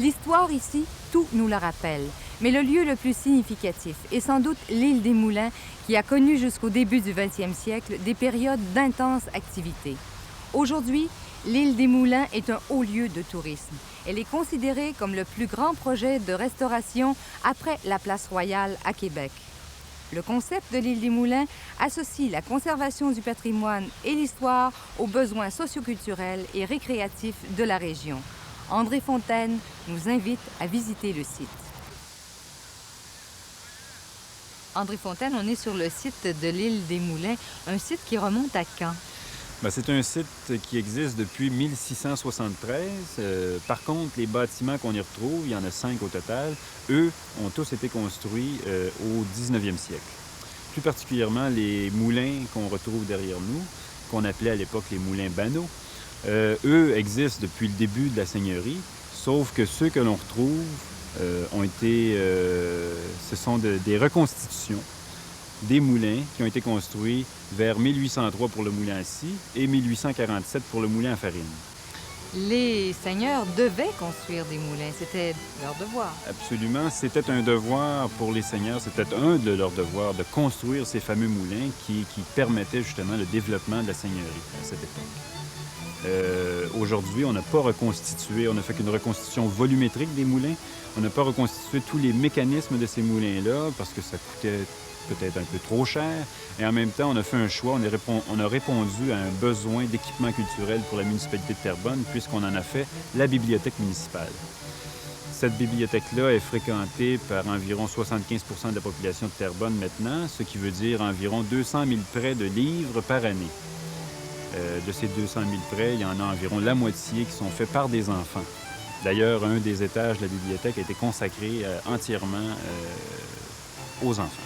L'histoire ici, tout nous le rappelle. Mais le lieu le plus significatif est sans doute l'île des Moulins, qui a connu jusqu'au début du 20e siècle des périodes d'intenses activités. Aujourd'hui, l'île des Moulins est un haut lieu de tourisme. Elle est considérée comme le plus grand projet de restauration après la Place Royale à Québec. Le concept de l'île des Moulins associe la conservation du patrimoine et l'histoire aux besoins socioculturels et récréatifs de la région. André Fontaine nous invite à visiter le site. André Fontaine, on est sur le site de l'île des Moulins, un site qui remonte à quand? C'est un site qui existe depuis 1673. Par contre, les bâtiments qu'on y retrouve, il y en a 5 au total, eux ont tous été construits au 19e siècle. Plus particulièrement, les moulins qu'on retrouve derrière nous, qu'on appelait à l'époque les moulins Banneau, eux existent depuis le début de la seigneurie, sauf que ceux que l'on retrouve ce sont des reconstitutions des moulins qui ont été construits vers 1803 pour le moulin à scie et 1847 pour le moulin à farine. Les seigneurs devaient construire des moulins, c'était leur devoir. Absolument, c'était un devoir pour les seigneurs, c'était un de leurs devoirs de construire ces fameux moulins qui permettaient justement le développement de la seigneurie à cette époque. Aujourd'hui, on n'a pas reconstitué, on n'a fait qu'une reconstitution volumétrique des moulins. On n'a pas reconstitué tous les mécanismes de ces moulins-là parce que ça coûtait peut-être un peu trop cher. Et en même temps, on a fait un choix, on a répondu à un besoin d'équipement culturel pour la municipalité de Terrebonne puisqu'on en a fait la bibliothèque municipale. Cette bibliothèque-là est fréquentée par environ 75 % de la population de Terrebonne maintenant, ce qui veut dire environ 200 000 prêts de livres par année. De ces 200 000 prêts, il y en a environ la moitié qui sont faits par des enfants. D'ailleurs, un des étages de la bibliothèque a été consacré entièrement aux enfants.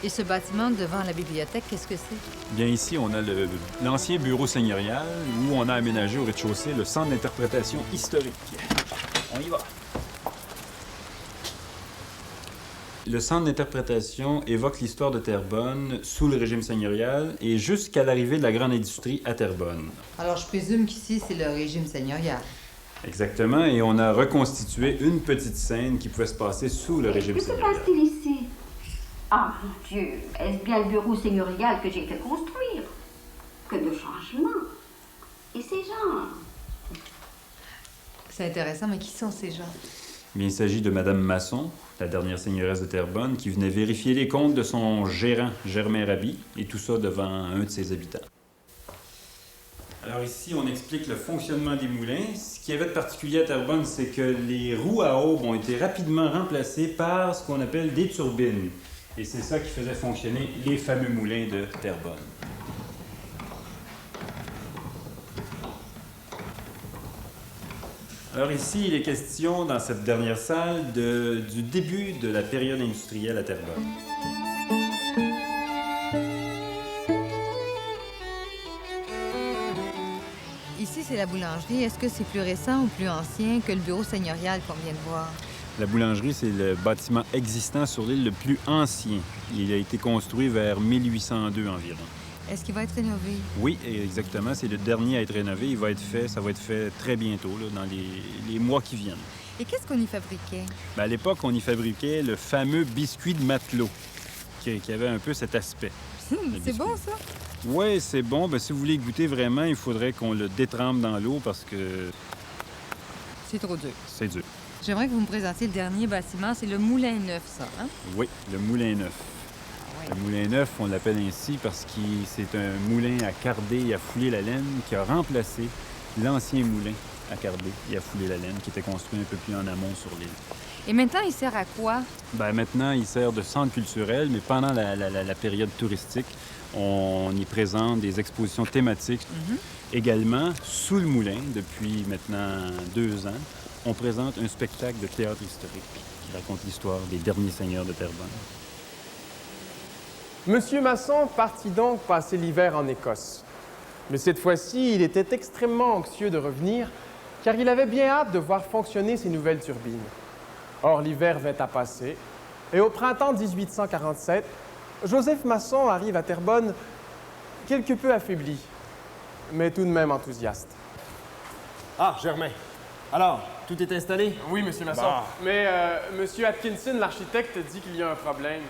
Et ce bâtiment devant la bibliothèque, qu'est-ce que c'est? Bien ici, on a l'ancien bureau seigneurial où on a aménagé au rez-de-chaussée le centre d'interprétation historique. On y va! Le centre d'interprétation évoque l'histoire de Terrebonne sous le régime seigneurial et jusqu'à l'arrivée de la grande industrie à Terrebonne. Alors, je présume qu'ici, c'est le régime seigneurial. Exactement, et on a reconstitué une petite scène qui pouvait se passer sous le régime seigneurial. Que se passe-t-il ici? Ah, mon Dieu, est-ce bien le bureau seigneurial que j'ai fait construire? Que de changements! Et ces gens? C'est intéressant, mais qui sont ces gens? Bien, il s'agit de Madame Masson, la dernière seigneuresse de Terrebonne, qui venait vérifier les comptes de son gérant, Germain Raby, et tout ça devant un de ses habitants. Alors ici, on explique le fonctionnement des moulins. Ce qui avait de particulier à Terrebonne, c'est que les roues à aubes ont été rapidement remplacées par ce qu'on appelle des turbines. Et c'est ça qui faisait fonctionner les fameux moulins de Terrebonne. Alors ici, il est question, dans cette dernière salle, du début de la période industrielle à Terrebonne. Ici, c'est la boulangerie. Est-ce que c'est plus récent ou plus ancien que le bureau seigneurial qu'on vient de voir? La boulangerie, c'est le bâtiment existant sur l'île le plus ancien. Il a été construit vers 1802 environ. Est-ce qu'il va être rénové? Oui, exactement. C'est le dernier à être rénové. Ça va être fait très bientôt, là, dans les mois qui viennent. Et qu'est-ce qu'on y fabriquait? À l'époque, on y fabriquait le fameux biscuit de matelot, qui avait un peu cet aspect. C'est bon, ça? Oui, c'est bon. Si vous voulez goûter vraiment, il faudrait qu'on le détrempe dans l'eau parce que... C'est trop dur. C'est dur. J'aimerais que vous me présentiez le dernier bâtiment. C'est le Moulin Neuf, ça, hein? Oui, le Moulin Neuf. Le Moulin Neuf, on l'appelle ainsi parce que c'est un moulin à carder et à fouler la laine qui a remplacé l'ancien moulin à carder et à fouler la laine qui était construit un peu plus en amont sur l'île. Et maintenant, il sert à quoi? Maintenant, il sert de centre culturel, mais pendant la période touristique, on y présente des expositions thématiques. Également, sous le moulin, depuis maintenant 2 ans, on présente un spectacle de théâtre historique qui raconte l'histoire des derniers seigneurs de Terrebonne. Monsieur Masson partit donc passer l'hiver en Écosse. Mais cette fois-ci, il était extrêmement anxieux de revenir car il avait bien hâte de voir fonctionner ces nouvelles turbines. Or, l'hiver vint à passer, et au printemps 1847, Joseph Masson arrive à Terrebonne quelque peu affaibli, mais tout de même enthousiaste. Ah, Germain. Alors, tout est installé? Oui, Monsieur Masson. Bon. Mais Monsieur Atkinson, l'architecte, dit qu'il y a un problème.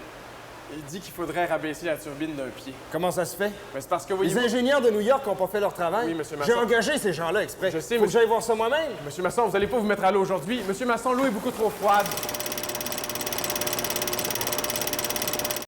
Il dit qu'il faudrait rabaisser la turbine d'un pied. Comment ça se fait? Mais c'est parce que, Les voyez-vous... ingénieurs de New York n'ont pas fait leur travail. Oui, Monsieur Masson. J'ai engagé ces gens-là exprès. Je sais, Faut que monsieur- j'aille voir ça moi-même. Monsieur Masson, vous allez pas vous mettre à l'eau aujourd'hui. Monsieur Masson, l'eau est beaucoup trop froide.